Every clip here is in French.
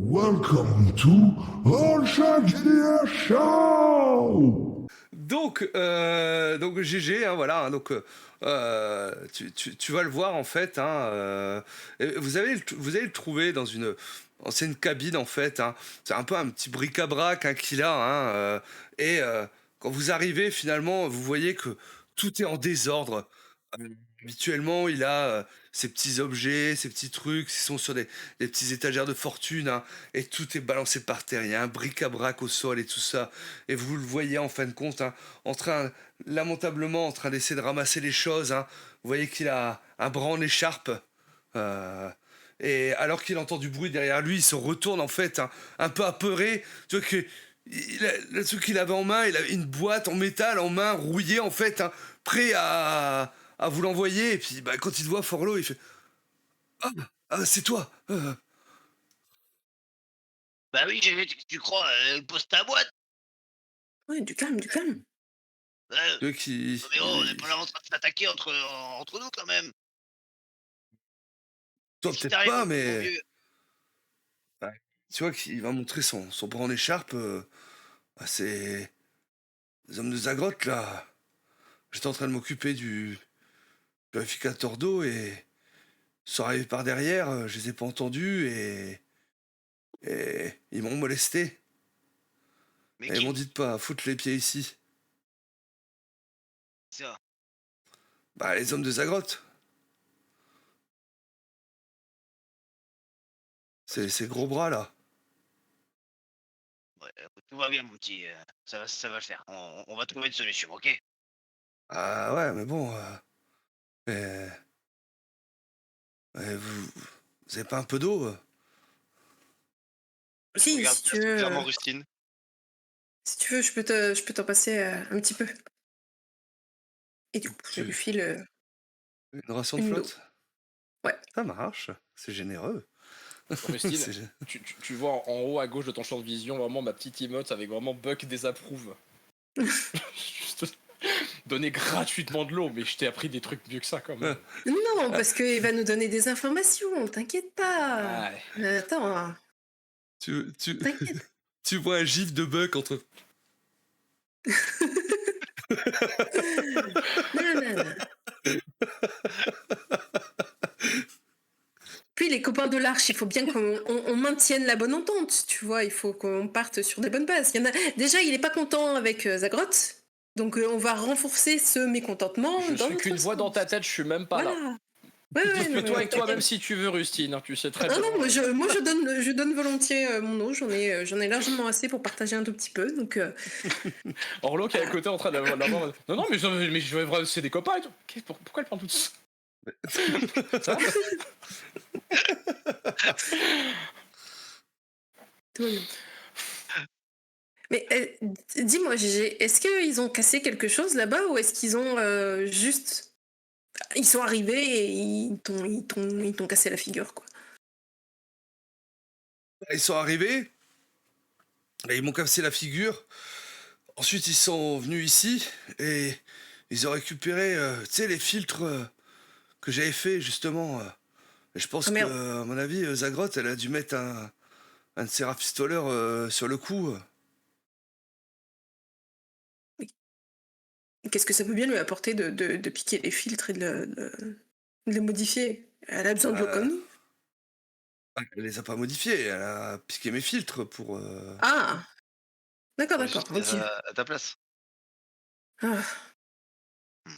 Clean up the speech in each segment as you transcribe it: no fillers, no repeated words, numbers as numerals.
Welcome to All Shark GDR Show! Donc GG, hein, voilà, hein, tu vas le voir en fait, hein, et vous allez le trouver dans une ancienne cabine en fait, hein. C'est un peu un petit bric-à-brac, hein, qu'il a, hein, et quand vous arrivez finalement, vous voyez que tout est en désordre. Habituellement, il a, ses petits objets, ses petits trucs qui sont sur des petits étagères de fortune, hein, et tout est balancé par terre. Il y a un bric-à-brac au sol et tout ça, et vous le voyez en fin de compte, hein, en train, lamentablement, en train d'essayer de ramasser les choses, hein. Vous voyez qu'il a un bras en écharpe, euh, et alors qu'il entend du bruit derrière lui, il se retourne en fait, hein, un peu apeuré. Tu vois que le truc qu'il avait en main, il avait une boîte en métal en main, rouillée en fait, hein, prêt à vous l'envoyer. Et puis bah, quand il te voit Forlo, il fait Ah, c'est toi. Bah oui, tu crois, pose ta boîte. Ouais, du calme, du calme. Tu vois qu'il- Non mais oh, on n'est pas là en train de s'attaquer entre nous quand même. Toi Qu'est-ce qui peut-être t'arrive, pas, mon mais vieux? ouais, tu vois qu'il va montrer son bras en écharpe. À ces hommes de Zagrotte là. J'étais en train de m'occuper du purificateur d'eau et ils sont arrivés par derrière, je les ai pas entendus et ils m'ont molesté. Mais Et ils m'ont qui dit de pas foutre les pieds ici. ça? Bah les hommes de Zagrotte. C'est ces gros bras là. Ouais, tout va bien mon petit, ça va le faire. On va trouver une solution, OK? Ah ouais, mais bon. Mais, mais vous avez pas un peu d'eau Je Si, regarde si tu très veux, clairement Rustine. si tu veux, je peux t'en passer un petit peu. Et du coup, je lui tu, file Une ration de une d'eau. flotte. Ouais. Ça marche. C'est généreux. Rustine, C'est gé- tu vois en haut à gauche de ton champ de vision vraiment ma petite emote avec vraiment Buck désapprouve. Juste donner gratuitement de l'eau, mais je t'ai appris des trucs mieux que ça quand même. Non, parce qu'il va nous donner des informations, t'inquiète pas. Ouais. Attends, hein, tu, t'inquiète. tu vois un gif de Buck entre. Non, non, non. Puis les copains de l'Arche, il faut bien qu'on maintienne la bonne entente, tu vois, il faut qu'on parte sur des bonnes bases. Déjà, il est pas content avec Zagrotte, donc on va renforcer ce mécontentement Je dans suis notre qu'une voix dans ta sens. tête, je suis même pas là. Voilà. Ouais, non, Occupe-toi mais avec toi-même t'inquiète. si tu veux, Rustine, hein, tu sais très Ah bien. non, je donne volontiers mon eau, j'en ai largement assez pour partager un tout petit peu, donc Orlo qui est à voilà. côté en train d'avoir la main. Non, non, mais je vais voir, c'est des copains et tout. Pourquoi elle prend tout ça? Ça va? Tout va bien. Mais dis-moi, Gégé, est-ce qu'ils ont cassé quelque chose là-bas ou est-ce qu'ils ont juste... Ils sont arrivés et ils t'ont cassé la figure, quoi. Ils sont arrivés, et ils m'ont cassé la figure. Ensuite, ils sont venus ici et ils ont récupéré, tu sais, les filtres que j'avais fait justement. Et je pense Ah que, merde, à mon avis, Zagrotte, elle a dû mettre un de ses rafistoleurs sur le coup. qu'est-ce que ça peut bien lui apporter de piquer les filtres et de les modifier? Elle a besoin de l'eau comme Euh, nous. Elle les a pas modifiés, elle a piqué mes filtres pour. Ah, d'accord, On va d'accord, juste ok. mettre à ta place. Ah. Mmh.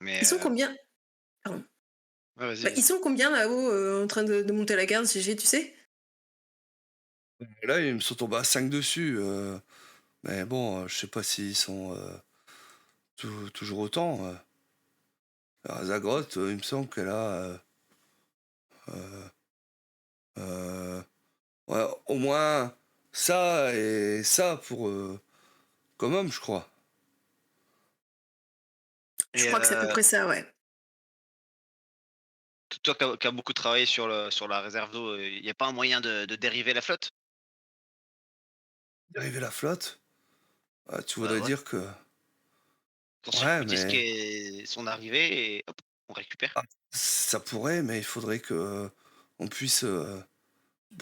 Mais Ils sont combien? Pardon. ouais, vas-y, Bah, ils vas-y. sont combien là-haut en train de monter la garde, Gégé, tu sais? Là, ils me sont tombés à 5 dessus. Mais bon, je sais pas s'ils sont toujours autant. Alors, Zagrotte, il me semble qu'elle a. Euh, euh, ouais, au moins ça et ça pour. Comme homme, je crois. Je Et crois que c'est à peu près ça, ouais. toi qui as beaucoup travaillé sur la réserve d'eau, il y a pas un moyen de dériver la flotte? Dériver la flotte, tu Bah, voudrais ouais. dire que. Ouais, mais. Court-circuiter son arrivée et hop, on récupère. Ah, ça pourrait, mais il faudrait que on puisse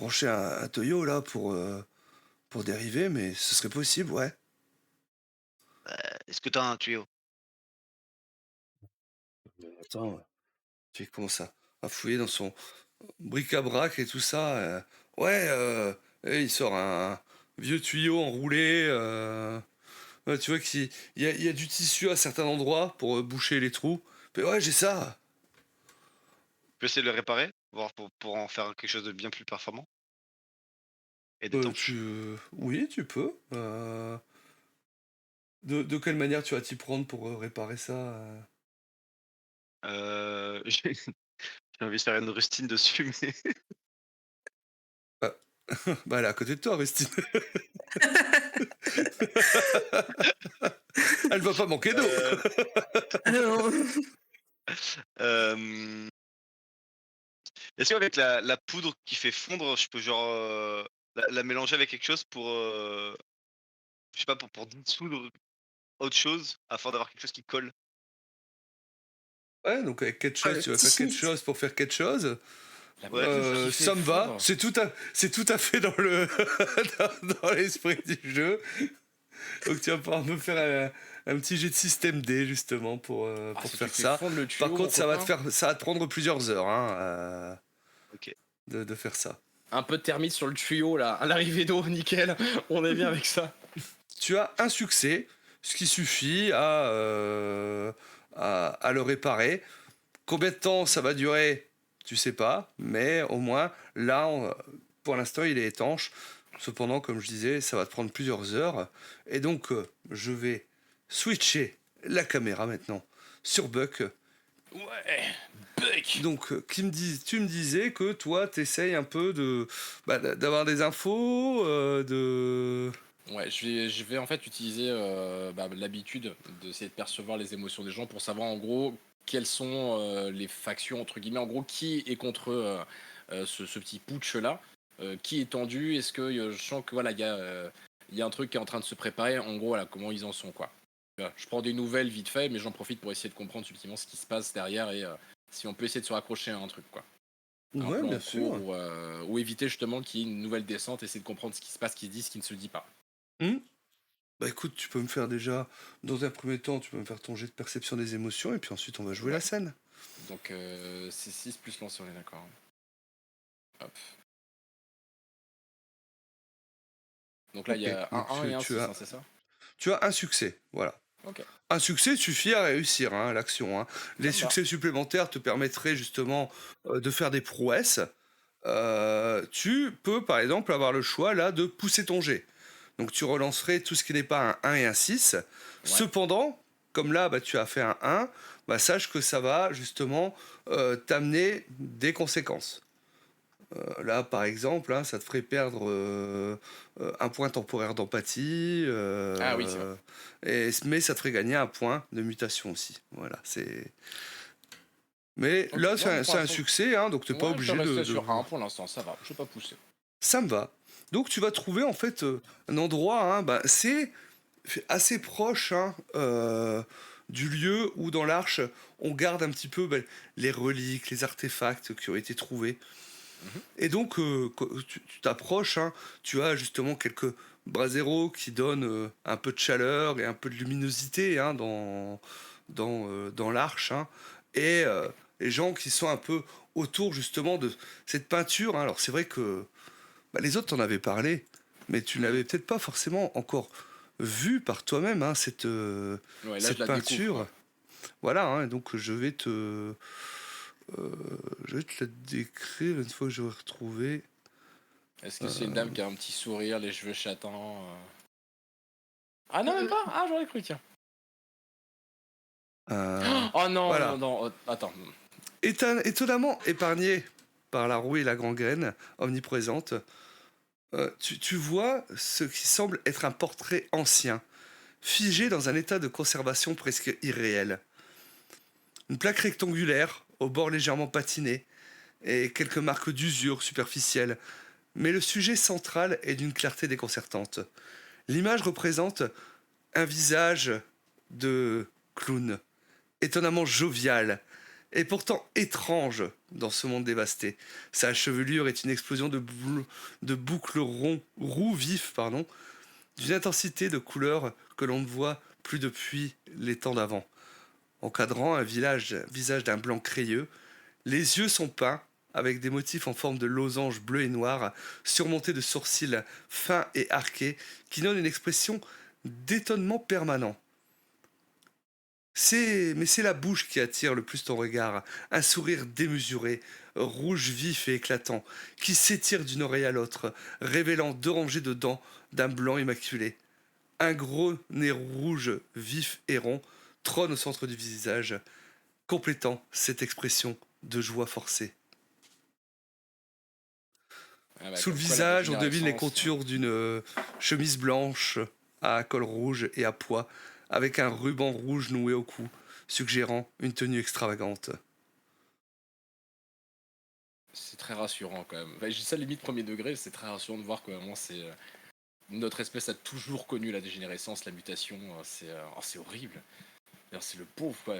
brancher un tuyau là pour dériver, mais ce serait possible, ouais. Est-ce que t'as un tuyau? Attends, tu commence à fouiller dans son bric-à-brac et tout ça. Ouais, et il sort un vieux tuyau enroulé. Ouais, tu vois qu'il y a du tissu à certains endroits pour boucher les trous. Mais ouais, j'ai ça. Tu peux essayer de le réparer? Voir pour en faire quelque chose de bien plus performant et Euh, d'étanche? tu, oui, tu peux. De quelle manière tu vas t'y prendre pour réparer ça J'ai envie de faire une rustine dessus, mais Bah, bah, elle est à côté de toi, Rustine. Elle va pas manquer d'eau. heu, Alors, hem, est-ce qu'avec la poudre qui fait fondre, je peux genre, la mélanger avec quelque chose pour, je sais pas, pour dissoudre autre chose afin d'avoir quelque chose qui colle? Ouais, donc avec quelque chose, le tu vas petit faire quelque schmitt. chose pour faire quelque chose. La Ouais. poudre qui fait Ça me va. fondre. C'est tout à fait dans le dans l'esprit du jeu. Donc tu vas pouvoir me faire un petit jet de système D justement Ah, pour si tu faire fais ça. fondre le Par tuyau, mon contre, copain. ça va te prendre plusieurs heures OK. de faire ça. Un peu de thermite sur le tuyau, là. À l'arrivée d'eau, nickel. On est bien avec ça. Tu as un succès, ce qui suffit à le réparer. Combien de temps ça va durer, tu sais pas, mais au moins là, pour l'instant, il est étanche. Cependant, comme je disais, ça va te prendre plusieurs heures. Et donc, je vais switcher la caméra maintenant sur Buck. Ouais. Buck. Donc, tu me disais que toi, t'essayes un peu d'avoir des infos, Ouais, je vais en fait utiliser l'habitude d'essayer de percevoir les émotions des gens pour savoir en gros quelles sont les factions, entre guillemets, en gros, qui est contre ce petit putsch là, qui est tendu, est-ce que je sens que voilà, il y a un truc qui est en train de se préparer, en gros, voilà, comment ils en sont, quoi. Voilà, je prends des nouvelles vite fait, mais j'en profite pour essayer de comprendre subtilement ce qui se passe derrière et si on peut essayer de se raccrocher à un truc, quoi. Un Ouais, plan bien en cours sûr. ou éviter justement qu'il y ait une nouvelle descente, essayer de comprendre ce qui se passe, ce qui se dit, ce qui ne se dit pas. Hmm. Bah écoute, tu peux me faire déjà, dans un premier temps, tu peux me faire ton jet de perception des émotions, et puis ensuite on va jouer Ouais. la scène. Donc c'est 6 plus lancer, on est d'accord. Hop. Donc là, il y Ok, a donc un 1 et un 6, tu as, c'est ça? tu as un succès, voilà. Ok, Un succès suffit à réussir l'action. ça Les me va. succès supplémentaires te permettraient justement de faire des prouesses. Tu peux par exemple avoir le choix là de pousser ton jet. Donc tu relancerais tout ce qui n'est pas un 1 et un 6. Ouais. Cependant, comme là tu as fait un 1, bah, sache que ça va justement t'amener des conséquences. Là, par exemple, ça te ferait perdre un point temporaire d'empathie, Ah oui, c'est vrai. mais ça te ferait gagner un point de mutation aussi. Voilà, c'est. Mais Ok, là, non, mais pour c'est un l'instant, succès, donc t'es pas ouais, je obligé vais rester de. sur 1 pour l'instant, ça va, je vais pas pousser. Ça me va. Donc tu vas trouver en fait un endroit, c'est assez proche du lieu où dans l'arche on garde un petit peu les reliques, les artefacts qui ont été trouvés. Mhm. Et donc, quand tu t'approches, tu as justement quelques braseros qui donnent un peu de chaleur et un peu de luminosité dans l'arche. Et les gens qui sont un peu autour justement de cette peinture. Alors, c'est vrai que les autres t'en avaient parlé, mais tu n'avais peut-être pas forcément encore vu par toi-même Ouais, là, je cette la découvre, peinture. quoi. Voilà, et donc je vais te la décrire une fois que j'aurai retrouvé. Est-ce que c'est une dame qui a un petit sourire, les cheveux châtains Ah non, même pas. Ah, j'aurais cru, tiens. Oh non, Voilà. non, non, attends. Étonnamment épargné par la rouille et la gangrène omniprésente, tu vois ce qui semble être un portrait ancien, figé dans un état de conservation presque irréel. Une plaque rectangulaire, au bord légèrement patiné, et quelques marques d'usure superficielles. Mais le sujet central est d'une clarté déconcertante. L'image représente un visage de clown, étonnamment jovial est pourtant étrange dans ce monde dévasté. Sa chevelure est une explosion de boucles roux vifs, d'une intensité de couleurs que l'on ne voit plus depuis les temps d'avant. Encadrant un visage d'un blanc crayeux, les yeux sont peints avec des motifs en forme de losange bleu et noir, surmontés de sourcils fins et arqués, qui donnent une expression d'étonnement permanent. Mais c'est la bouche qui attire le plus ton regard, un sourire démesuré, rouge vif et éclatant, qui s'étire d'une oreille à l'autre, révélant 2 rangées de dents d'un blanc immaculé. Un gros nez rouge vif et rond trône au centre du visage, complétant cette expression de joie forcée. Ah bah, Sous le comme quoi, visage, on la devine les dégénérescence, contours d'une chemise blanche à col rouge et à pois, avec un ruban rouge noué au cou, suggérant une tenue extravagante. c'est très rassurant quand même. Enfin, j'ai ça limite premier degré, c'est très rassurant de voir que vraiment c'est notre espèce a toujours connu la dégénérescence, la mutation. C'est horrible. D'ailleurs, c'est le pauvre quoi.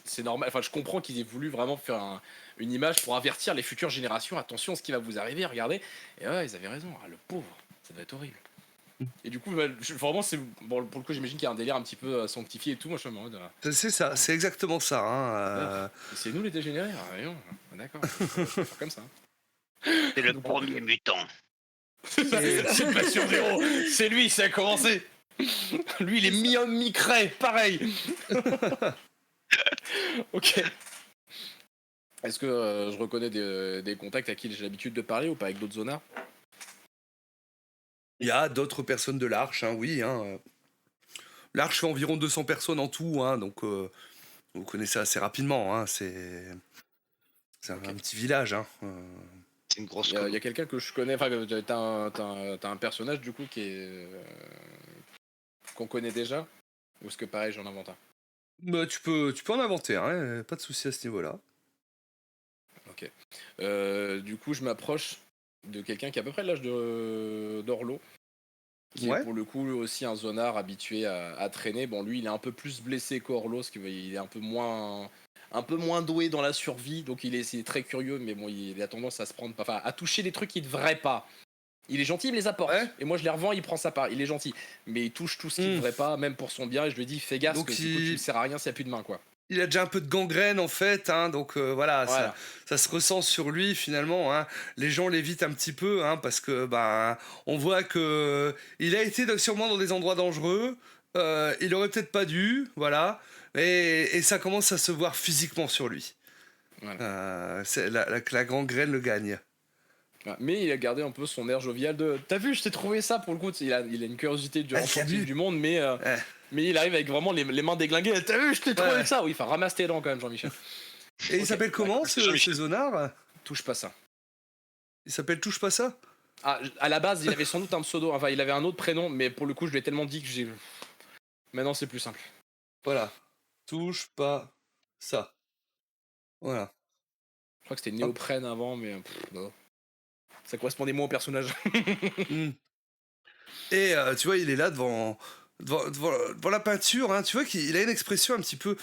C'est normal. Enfin, je comprends qu'ils aient voulu vraiment faire une image pour avertir les futures générations. Attention, ce qui va vous arriver, regardez. Et ouais, ils avaient raison. Ah, le pauvre, ça doit être horrible. Et du coup, bah, vraiment, c'est bon pour le coup, j'imagine qu'il y a un délire un petit peu sanctifié et tout. Moi, je suis en mode. C'est ça, c'est exactement ça. C'est nous les dégénérés. Ah, voyons. D'accord. Je vais faire comme ça. C'est le premier mutant. C'est pas sur zéro. C'est lui, ça a commencé. Lui, il est mi-homme, mi-craie, pareil. Ok. Est-ce que je reconnais des contacts à qui j'ai l'habitude de parler ou pas avec d'autres zonards? Il y a d'autres personnes de l'Arche, oui. L'Arche fait environ 200 personnes en tout, donc vous connaissez assez rapidement. C'est un petit village. C'est une grosse Il y a quelqu'un que je connais, enfin, t'as un personnage du coup qui est qu'on connaît déjà? Ou est-ce que pareil, j'en invente un? Bah, tu peux en inventer, pas de souci à ce niveau-là. Ok. Du coup, je m'approche de quelqu'un qui a à peu près l'âge d'Orlo. Qui est pour le coup aussi un zonard habitué à traîner. Bon, lui, il est un peu plus blessé qu'Orlo, parce qu'il est un peu moins doué dans la survie, donc c'est très curieux, mais bon, il a tendance à se prendre, enfin, à toucher des trucs qu'il devrait pas. Il est gentil, il me les apporte. Ouais. Et moi, je les revends, il prend sa part. Il est gentil. Mais il touche tout ce qu'il devrait pas, même pour son bien. Et je lui dis, fais gaffe, parce que du coup, tu ne sers à rien s'il n'y a plus de main, quoi. Il a déjà un peu de gangrène, en fait. Donc voilà. Ça se ressent sur lui, finalement. Les gens l'évitent un petit peu, parce que on voit que il a été sûrement dans des endroits dangereux. Il aurait peut-être pas dû, voilà. Et ça commence à se voir physiquement sur lui. Voilà. La gangrène le gagne. Mais il a gardé un peu son air jovial de t'as vu, je t'ai trouvé ça pour le coup. Il a une curiosité du sportif du monde, mais il arrive avec vraiment les mains déglinguées. T'as vu, je t'ai trouvé ça. Oui, enfin, ramasse tes dents quand même, Jean-Michel. Et il s'appelle comment ce zonard? Touche pas ça. Il s'appelle Touche pas ça? Ah, à la base, il avait sans doute un pseudo, enfin, il avait un autre prénom, mais pour le coup, je lui ai tellement dit que j'ai. Maintenant, c'est plus simple. Voilà. Touche pas ça. Voilà. Je crois que c'était néoprène avant, mais. Non. Ça correspondait moins au personnage. Et tu vois, il est là devant la peinture, tu vois qu'il a une expression un petit peu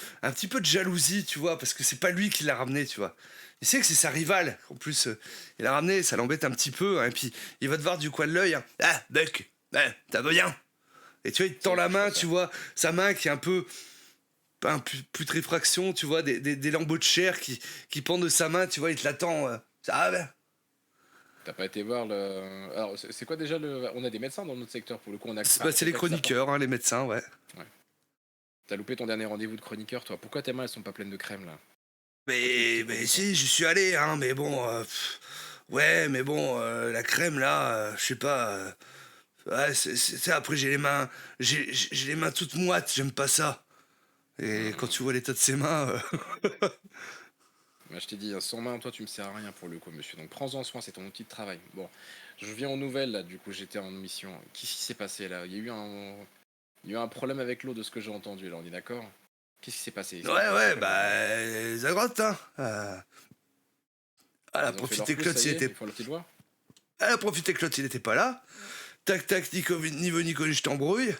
de jalousie, tu vois, parce que c'est pas lui qui l'a ramené, tu vois. Il sait que c'est sa rivale. En plus, il l'a ramené, ça l'embête un petit peu, et puis il va te voir du coin de l'œil. Ah, Buck, t'as bien. Et tu vois, il te tend la main, tu vois, sa main qui est un peu putréfaction, tu vois, des lambeaux de chair qui pendent de sa main, tu vois, il te l'attend. Ça va. T'as pas été voir le. Alors, c'est quoi déjà le. On a des médecins dans notre secteur pour le coup. C'est les chroniqueurs, les médecins, ouais. T'as loupé ton dernier rendez-vous de chroniqueur, toi. Pourquoi tes mains elles sont pas pleines de crème là? Mais si, j'y suis allé, mais bon. Ouais, mais bon, la crème là, je sais pas. C'est après j'ai les mains toutes moites, j'aime pas ça. Et quand tu vois l'état de ses mains. Bah, je t'ai dit, sans main, toi tu me sers à rien pour le coup, monsieur. Donc prends-en soin, c'est ton outil de travail. Bon, je viens aux nouvelles là, du coup j'étais en mission. Qu'est-ce qui s'est passé là? Il y a eu un problème avec l'eau de ce que j'ai entendu là, on est d'accord? Qu'est-ce qui s'est passé? Ouais, Zagrotte, elle a profité que l'autre, elle a profité que l'autre, il était pas là. Tac, tac, ni veut ni connu, je t'embrouille.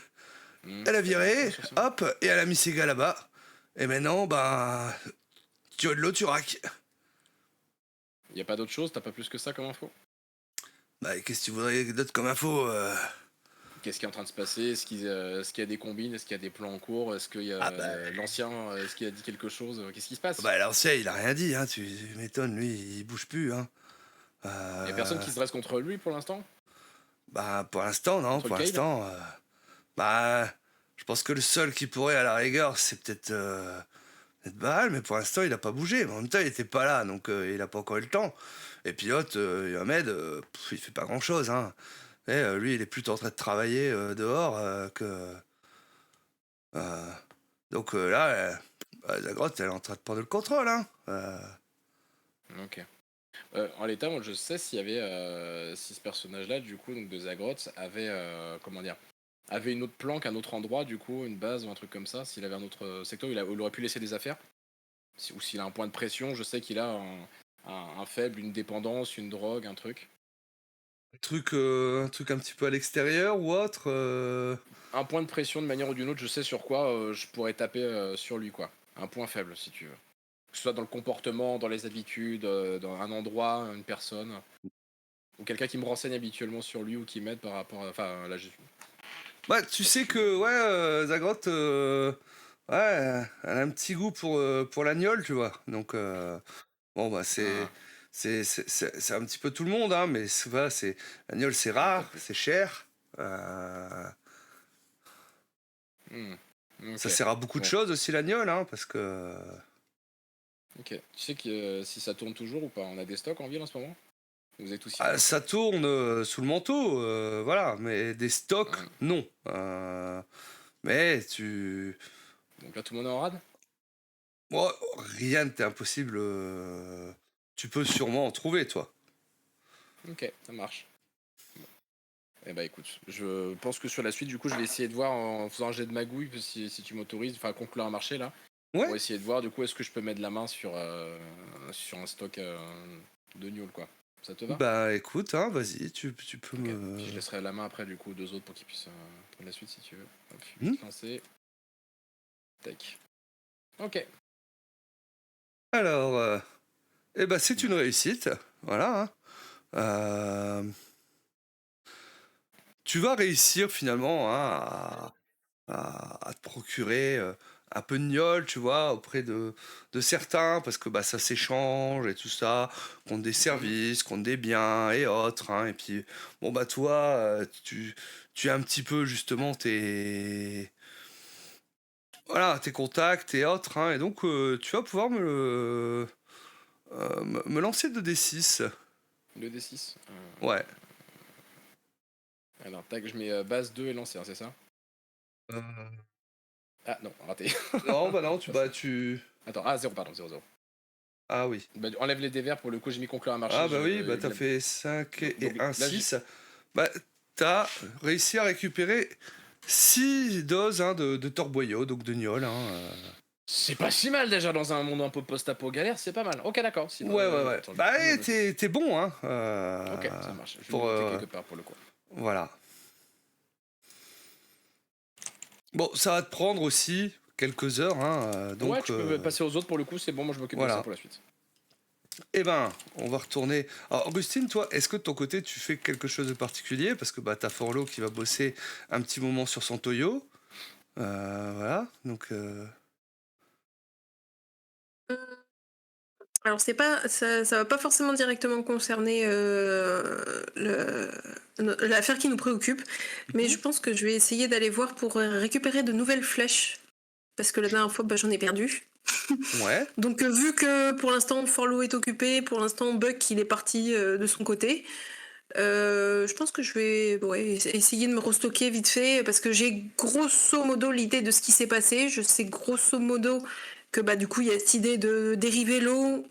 Elle a viré, hop, et elle a mis ses gars là-bas. Et maintenant, tuyau de l'eau du rack. Y a pas d'autre chose? T'as pas plus que ça comme info? Bah, qu'est-ce que tu voudrais d'autre comme info Qu'est-ce qui est en train de se passer? Est-ce qu'il y a des combines? Est-ce qu'il y a des plans en cours? Est-ce qu'il y a Ah bah, l'ancien? Est-ce qu'il a dit quelque chose? Qu'est-ce qui se passe? bah l'ancien, il a rien dit, hein, tu m'étonnes, lui, il bouge plus, hein. Y a personne qui se dresse contre lui pour l'instant? Bah, pour l'instant, non, Contre pour le Cade? l'instant, bah, je pense que le seul qui pourrait, à la rigueur, c'est peut-être Baal, mais pour l'instant, il a pas bougé. Mais en même temps, il était pas là, donc il a pas encore eu le temps. Et puis l'autre, Ahmed, il fait pas grand-chose, hein. Et, lui, il est plutôt en train de travailler dehors que... euh, donc là, Zagrotte, elle est en train de prendre le contrôle, hein. Ok. En l'état, moi je sais s'il y avait si ce personnage-là, du coup, donc de Zagroth, avait comment dire, avait une autre planque, un autre endroit, du coup, une base ou un truc comme ça. S'il avait un autre secteur, où il aurait pu laisser des affaires. Ou s'il a un point de pression, je sais qu'il a un faible, une dépendance, une drogue, un truc. Un truc un petit peu à l'extérieur ou autre. Un point de pression de manière ou d'une autre, je sais sur quoi je pourrais taper sur lui, quoi. Un point faible, si tu veux. Que ce soit dans le comportement, dans les habitudes, dans un endroit, une personne. Ou quelqu'un qui me renseigne habituellement sur lui ou qui m'aide par rapport à... Enfin, là, Bah, tu sais que, ouais, Zagrotte, ouais, elle a un petit goût pour l'agnole, tu vois. Donc, bon, bah, Ah, c'est un petit peu tout le monde, hein, mais voilà, l'agnole, c'est rare, c'est cher. Ça ok. sert à beaucoup de Bon, choses aussi, l'agnole, hein, parce que... ok. Tu sais que si ça tourne toujours ou pas? On a des stocks en ville en ce moment? Vous êtes tous ici? Ça tourne sous le manteau, voilà, mais des stocks, Hum. non. Mais tu... Donc là, tout le monde est en rade? Bon, rien n'est impossible. Tu peux sûrement en trouver, toi. Ok, ça marche. Eh bah écoute, je pense que sur la suite, du coup, je vais essayer de voir en faisant un jet de magouille, si tu m'autorises, enfin conclure un marché là, Ouais. pour essayer de voir du coup est-ce que je peux mettre la main sur un stock de gnôle quoi. Ça te va? Bah écoute, hein, vas-y, tu peux Ok. me... Puis je laisserai la main après du coup aux deux autres pour qu'ils puissent prendre la suite si tu veux. Hop, Hmm. vite lancer. Tac. Ok. Alors, eh ben, c'est une réussite. Voilà, hein. Euh, Tu vas réussir finalement, hein, à te procurer un peu de gnôle, tu vois, auprès de certains, parce que bah, ça s'échange et tout ça, contre des services, contre des biens et autres, hein. Et puis, bon, bah toi, tu as un petit peu justement voilà, tes contacts et autres, hein. Et donc, tu vas pouvoir me lancer 2d6. 2d6. Ouais. Alors, tac, je mets base 2 et lancer, hein, c'est ça? Euh, Ah non, raté. Non, bah non, tu... Attends, ah 0, pardon, 0, 0. Ah oui. Bah, enlève les dévers pour le coup, j'ai mis conclure un marché. Ah bah oui, bah t'as fait 5 et Donc, 1, là, 6. Bah t'as réussi à récupérer 6 doses, hein, de torboyau, donc de gnôle, hein. C'est pas si mal déjà dans un monde un peu post-apo galère, c'est pas mal. Ok, d'accord. Sinon, Ouais, ouais, ouais. attends, je Bah vais et noter. t'es bon, hein. Ok, ça marche. Je vais Pour, le noter quelque part pour le coup. voilà. Bon, ça va te prendre aussi quelques heures, hein. Donc, Ouais, tu peux passer aux autres pour le coup, c'est bon, moi je m'occupe de voilà. ça pour la suite. Eh ben, on va retourner. Alors, Augustine, toi, est-ce que de ton côté, tu fais quelque chose de particulier? Parce que bah, t'as Forlo qui va bosser un petit moment sur son Toyo. Voilà, donc... Alors c'est pas, ça va pas forcément directement concerner l'affaire qui nous préoccupe, mais je pense que je vais essayer d'aller voir pour récupérer de nouvelles flèches, parce que la dernière fois, bah, j'en ai perdu. Ouais. Donc vu que pour l'instant Forlo est occupé, pour l'instant Buck il est parti de son côté, je pense que je vais essayer de me restocker vite fait, parce que j'ai grosso modo l'idée de ce qui s'est passé. Je sais grosso modo que bah du coup il y a cette idée de dériver l'eau,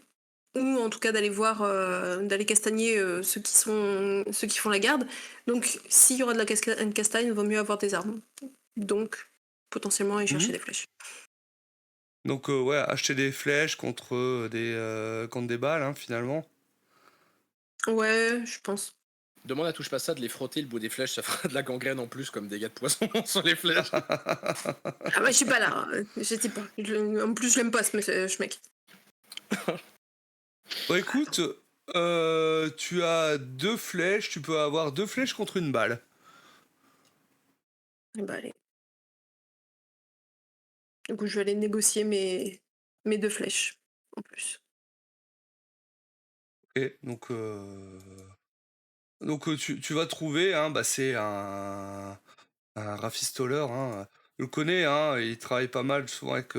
ou en tout cas d'aller voir, d'aller castagner ceux qui font la garde. Donc s'il y aura de une castagne, il vaut mieux avoir des armes. Donc potentiellement aller chercher des flèches. Donc ouais, acheter des flèches contre des balles, hein, finalement. Ouais, je pense. Demande à touche pas ça de les frotter le bout des flèches, ça fera de la gangrène en plus comme dégâts de poisson sur les flèches. Ah bah je suis pas là, j'étais pas. En plus je l'aime pas ce mec. Bon, écoute, tu as 2 flèches, tu peux avoir 2 flèches contre une balle. Bah allez. Du coup, je vais aller négocier mes 2 flèches en plus. Ok, donc tu vas trouver, hein, bah, c'est un rafistoleur, hein. Je le connais, hein, il travaille pas mal souvent avec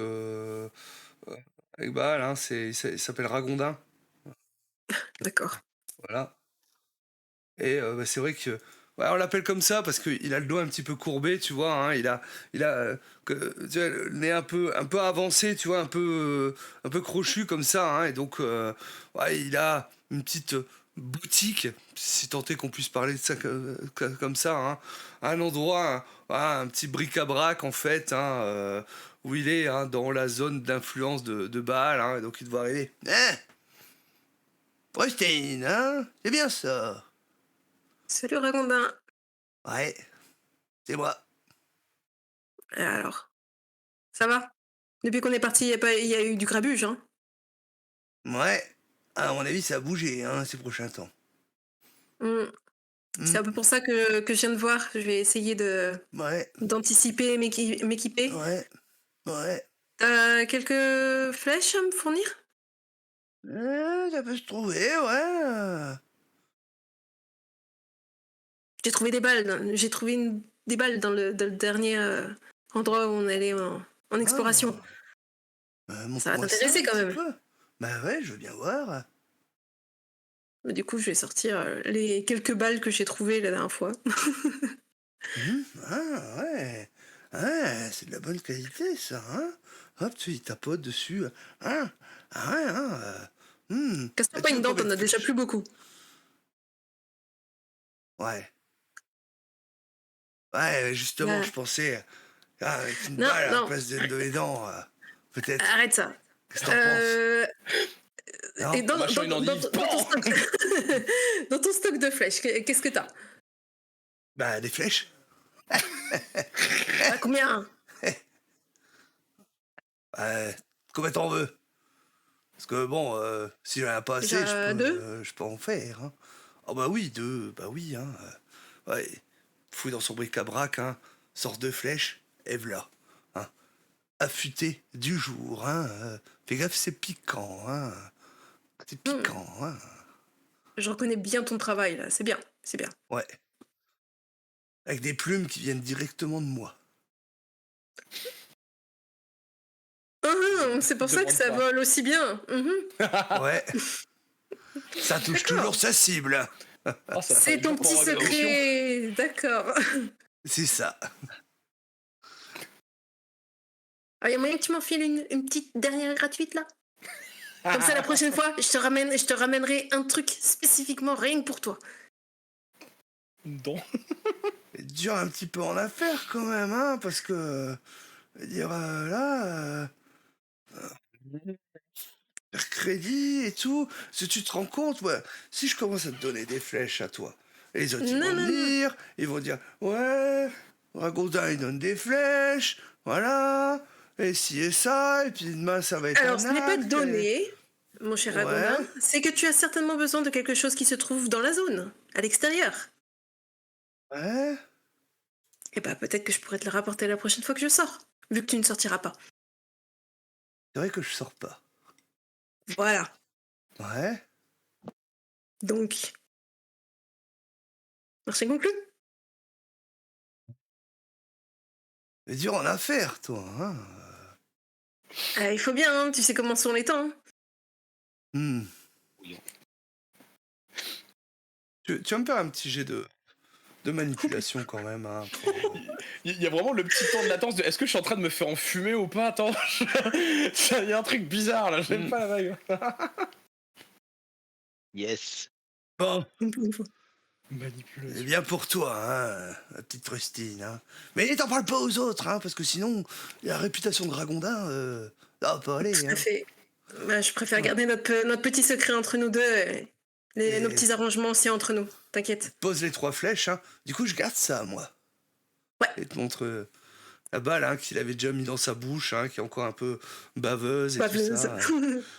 Baal, hein, il s'appelle Ragondin, D'accord. voilà. Et bah, c'est vrai que ouais, on l'appelle comme ça parce qu'il a le dos un petit peu courbé, tu vois, hein, tu vois, le nez un peu avancé, tu vois, un peu crochu comme ça, hein, et donc ouais, il a une petite boutique, si tant est qu'on puisse parler de ça comme ça, hein, un endroit, voilà, un petit bric-à-brac en fait, hein, où il est, hein, dans la zone d'influence de Baal, hein, et donc il doit arriver. Prustine, hein, c'est bien ça. Salut Ragondin. Ouais, c'est moi. Alors, ça va? Depuis qu'on est parti, il y a eu du grabuge, hein? Ouais. À mon avis, ça a bougé, hein, ces prochains temps. Mmh. C'est un peu pour ça que je viens de voir. Je vais essayer Ouais, d'anticiper et m'équiper. ouais, ouais. T'as quelques flèches à me fournir? Ça peut se trouver, ouais. J'ai trouvé des balles. J'ai trouvé des balles dans le dernier endroit où on allait en exploration. Ça va Montre-moi ça t'intéresser un quand petit même. peu. Bah ouais, je veux bien voir. Mais du coup, je vais sortir les quelques balles que j'ai trouvées la dernière fois. Ah, ouais. Ouais, c'est de la bonne qualité, ça, hein. Hop, tu tapotes dessus. Hein. Ah ouais, hein. Casse-toi Bah, pas tu une veux dent, combien t'en de as déjà flèches? plus beaucoup. Ouais. Ouais, justement, Là. je pensais, avec une Non, balle à la non, place de mes dents, peut-être. arrête ça. Qu'est-ce que t'en penses? Et Non? En mâchant une endive, dans ton stock... dans ton stock de flèches, qu'est-ce que t'as? Bah, des flèches. Ah, combien? Combien t'en veux? Parce que bon, si j'en ai pas assez, Déjà deux? je peux en faire, hein. Ah bah oui, 2, bah oui, hein. Ouais, fouille dans son bric-à-brac, hein. Sort 2 flèches, et v'là, hein. Affûté du jour, hein. Fais gaffe, c'est piquant, hein. C'est Hmm, piquant, hein. je reconnais bien ton travail là, c'est bien, c'est bien. Ouais. Avec des plumes qui viennent directement de moi. C'est pour ça que Demande ça pas. vole aussi bien. Ouais. Ça touche D'accord. toujours sa cible. Ah, ça C'est fait ton dur pour petit avoir l'émotion. secret, d'accord. C'est ça. Il y a moyen que tu m'enfiles une petite dernière gratuite là? Comme ça la prochaine fois, je te ramènerai un truc spécifiquement rien que pour toi. Non. C'est dur un petit peu en affaires quand même, hein, parce que, je veux dire, là, faire crédit et tout, si tu te rends compte, ouais, si je commence à te donner des flèches à toi, les autres ils Non, vont non, non. venir, ils vont dire, ouais, Ragondin il donne des flèches, voilà, et ci et ça, et puis demain ça va être Alors, un ce n'est pas acte, donné, mon cher Ragondin. ouais, C'est que tu as certainement besoin de quelque chose qui se trouve dans la zone, à l'extérieur. ouais, Et bah, peut-être que je pourrais te le rapporter la prochaine fois que je sors, vu que tu ne sortiras pas. c'est vrai que je sors pas, Voilà. ouais, Donc, marché conclu. c'est dur en affaires, toi, hein. Il faut bien, hein, tu sais comment sont les temps. Hein. Hmm. Tu vas me faire un petit jet de manipulation quand même, hein, Il y a vraiment le petit temps de latence de est-ce que je suis en train de me faire enfumer ou pas? Attends, il y a un truc bizarre là, j'aime pas la vague. Yes. Bon. Une fois. Manipulation. C'est bien pour toi, hein, la petite Frustine, hein. Mais t'en parles pas aux autres, hein, parce que sinon, la réputation de Ragondin, ça va pas aller, Tout hein. à fait. Bah, je préfère Ouais. garder notre petit secret entre nous deux, Et- nos petits arrangements aussi entre nous. T'inquiète. Pose les 3 flèches, hein. Du coup, je garde ça, moi. Ouais. Et te montre la balle hein, qu'il avait déjà mis dans sa bouche, hein, qui est encore un peu baveuse et tout Bavleuse. ça.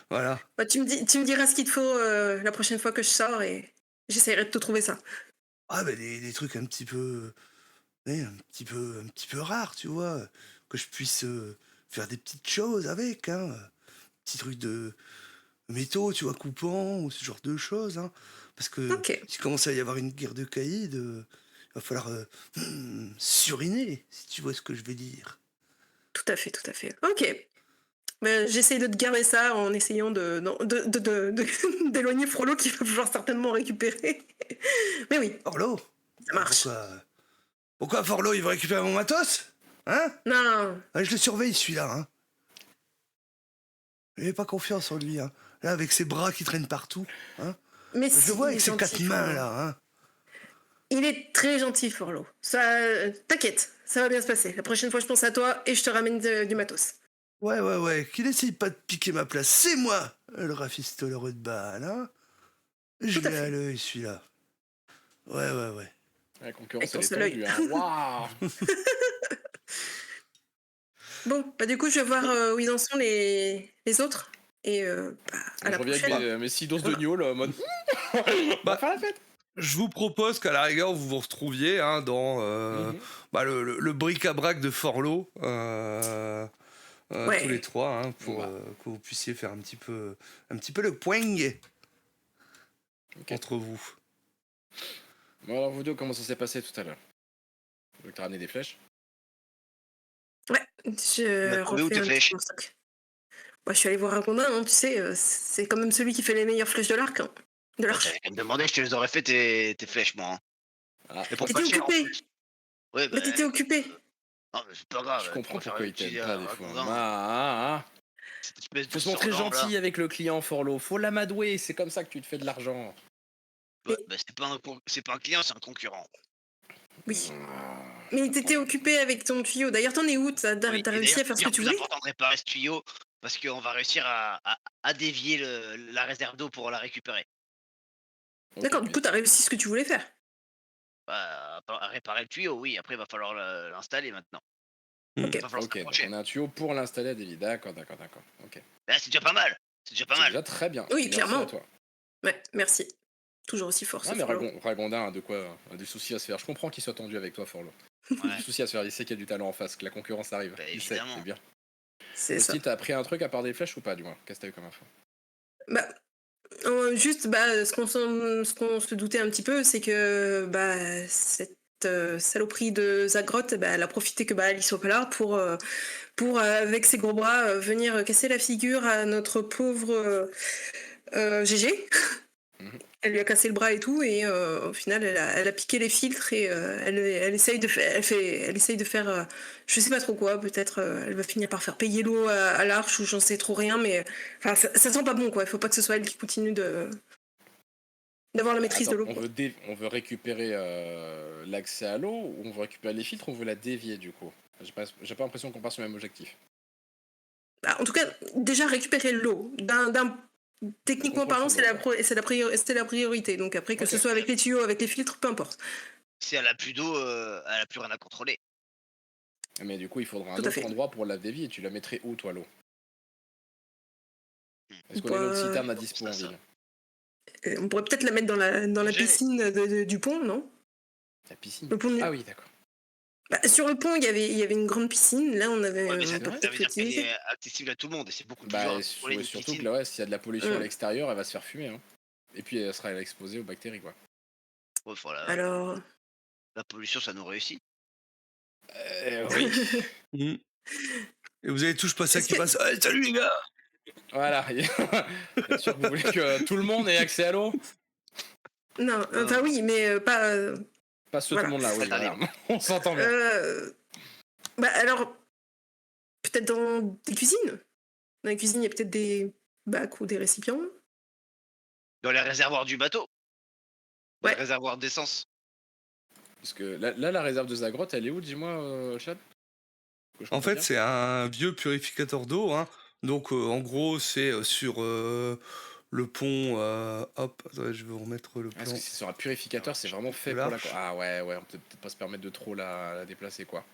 Voilà. Bah, tu me diras ce qu'il te faut la prochaine fois que je sors et j'essaierai de te trouver ça. Ah, bah, des trucs un petit peu, ouais, un petit peu rares, tu vois, que je puisse faire des petites choses avec, hein, petits trucs de métaux, tu vois, coupants, ou ce genre de choses, hein, parce que Ok, s'il commence à y avoir une guerre de caïd, il va falloir suriner, si tu vois ce que je veux dire. tout à fait, tout à fait. Ok. Mais j'essaie de te garder ça en essayant d'éloigner Frollo qui va pouvoir certainement récupérer. Mais oui, Orlo, ça marche. pourquoi Forlo, il va récupérer mon matos? Hein? Non, Ah, je le surveille, celui-là, hein. J'ai pas confiance en lui, hein. Là, avec ses bras qui traînent partout, hein. mais Je si, le vois il avec est ses gentil, 4 mains, Frollo. là, hein. Il est très gentil, Frollo. Ça, t'inquiète, ça va bien se passer. La prochaine fois, je pense à toi et je te ramène du matos. Ouais, qu'il essaye pas de piquer ma place. C'est moi, le rafistoleur de balle, hein. Je Tout à l'ai à fait. l'œil, celui-là. Ouais. La concurrence, Avec ton elle est seul œil. tendue, hein. Waouh. Bon, bah du coup, je vais voir où ils en sont les autres. Et à Je la reviens avec prochaine. mes 6 doses de Voilà. gnôle en mode. On va Bah, faire la fête. je vous propose qu'à la rigueur, vous vous retrouviez hein, dans Mhm. le bric-à-brac de Forlo, tous les Ouais. trois, hein, pour Bah, que vous puissiez faire un petit peu le poing ok. entre vous. Bon, alors, vous deux, comment ça s'est passé tout à l'heure? Donc, t'as ramené des flèches? Ouais, Tu je m'as trouvé où refais tes un petit flèches? peu mon stock. Moi, je suis allée voir Ragondin, hein, tu sais, c'est quand même celui qui fait les meilleures flèches de l'arc. Hein, de Bah, l'arche. t'avais qu'à me demander, je te les aurais fait tes flèches, moi. Hein. Ah, Et pour T'étais pas cher en occupé. plus. Ouais, bah. Bah, t'étais occupé. Non, mais c'est pas je grave, tu comprends préfères pourquoi il t'aime utiliser pas un des fois. ragondin. Cette espèce Faut de se montrer surdent, là. gentil avec le client, Forlo. Faut l'amadouer, c'est comme ça que tu te fais de l'argent. Ouais, Mais bah, c'est pas un client, c'est un concurrent. oui. Ah, Mais t'étais occupé avec ton tuyau. D'ailleurs, t'en es où? Oui, T'as et réussi d'ailleurs, à faire c'est ce que bien tu plus voulais? important de réparer ce tuyau parce qu'on va réussir à dévier la réserve d'eau pour la récupérer. ok, D'accord, du mais coup, t'as réussi ce que tu voulais faire. Bah, à réparer le tuyau, oui, après il va falloir l'installer maintenant. Hmm. Ok. Il va falloir ok, donc s'approcher. on a un tuyau pour l'installer à Davy. D'accord. Ok. Là, c'est déjà pas mal. C'est déjà pas C'est mal. déjà très bien. Oui, Merci clairement. à toi. Ouais, merci. Toujours aussi fort, Ah, ce mais Frollo. Ragondin a de quoi, a du souci à se faire. Je comprends qu'il soit tendu avec toi, Forlo. Ouais, Du souci à se faire. Il sait qu'il y a du talent en face, que la concurrence arrive. bah, Il sait, évidemment. c'est bien. C'est ça. Aussi, t'as appris un truc à part des flèches ou pas, du moins? Qu'est-ce que t'as eu comme info? Bah, juste, ce qu'on se doutait un petit peu, c'est que cette saloperie de Zagrotte, elle a profité que elle soit pas là pour avec ses gros bras, venir casser la figure à notre pauvre GG. Mhm. Elle lui a cassé le bras et tout, et au final, elle a piqué les filtres et elle essaye de faire, elle essaye de faire, je sais pas trop quoi, peut-être elle va finir par faire payer l'eau à l'arche ou j'en sais trop rien, mais enfin, ça sent pas bon quoi. Il faut pas que ce soit elle qui continue d'avoir la maîtrise de Attends, l'eau. Quoi. on veut récupérer l'accès à l'eau ou on veut récupérer les filtres ou on veut la dévier du coup? J'ai pas l'impression qu'on part sur le même objectif. En tout cas, déjà récupérer l'eau. Techniquement contrôle parlant, sur l'eau, ouais. c'est la priorité. Donc après, que Ok. ce soit avec les tuyaux, avec les filtres, peu importe. Si elle a plus d'eau, elle a plus rien à contrôler. Mais du coup, il faudra un Tout à autre fait. endroit pour la dévier. Tu la mettrais où, toi, l'eau? Est-ce qu'on a une Bah, autre citerne à dispo en ça. ville? On pourrait peut-être la mettre dans la J'ai- piscine du pont, non? La piscine? Le pont Ah oui, d'accord. Sur le pont, il y avait une grande piscine. Là, Ouais, mais on ça, peut vrai ça peut-être veut dire qu'elle l'utiliser. est accessible à tout le monde et c'est beaucoup plus Bah, dur à et contrôler une surtout que piscine. là, ouais, s'il y a de la pollution à Mm. l'extérieur, elle va se faire fumer. Hein. Et puis, elle sera exposée aux bactéries, quoi. Ouais, voilà, Alors, la pollution, ça nous réussit. Oui. Hmm. Et vous avez tous pas ça est-ce qui que... passe. Hey, salut les gars! Voilà. Bien sûr que vous voulez que tout le monde ait accès à l'eau? Non, enfin Non. oui, mais pas... Pas ce tout le voilà. monde là, oui. Pas Voilà. libre. On s'entend bien. Alors, peut-être dans des cuisines. Dans les cuisines, il y a peut-être des bacs ou des récipients. Dans les réservoirs du bateau. Dans les Ouais. réservoirs d'essence. Parce que là, la réserve de Zagrotte, elle est où, dis-moi, Chad? Que je En comprends fait, bien. c'est un vieux purificateur d'eau. Hein. Donc, en gros, c'est sur le pont. Hop, attendez, je vais vous remettre le Ah, parce plan. que c'est sur un purificateur, c'est vraiment fait de pour la. l'arche. Ah ouais, on peut peut-être pas se permettre de trop la déplacer, quoi.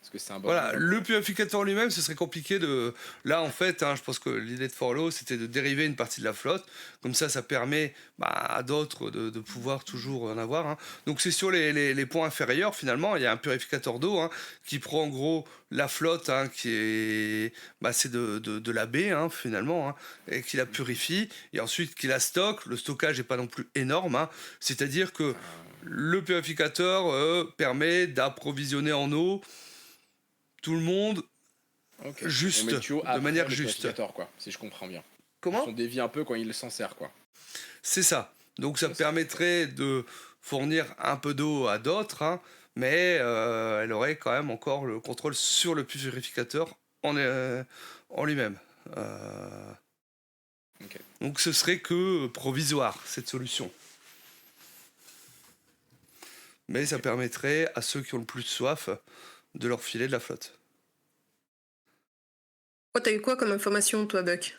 Parce que c'est un Voilà, bordel. le purificateur lui-même, ce serait compliqué de... Là, en fait, je pense que l'idée de Forlo, c'était de dériver une partie de la flotte. Comme ça permet à d'autres de pouvoir toujours en avoir. Donc, c'est sur les points inférieurs, finalement. Il y a un purificateur d'eau qui prend, en gros, la flotte qui est... c'est de la baie, finalement, et qui la purifie. Et ensuite, qui la stocke. Le stockage n'est pas non plus énorme. C'est-à-dire que le purificateur permet d'approvisionner en eau tout le monde Ok. juste, On met le tuyau de après manière le juste. purificateur, quoi, si je comprends bien. Comment On dévie un peu quand il s'en sert, quoi. C'est ça. Donc ça Ça, c'est permettrait de fournir un peu d'eau à d'autres, mais elle aurait quand même encore le contrôle sur le purificateur en lui-même. Ok. Donc ce serait que provisoire, cette solution. Mais ça permettrait à ceux qui ont le plus soif de leur filer de la flotte. Oh, t'as eu quoi comme information, toi, Buck?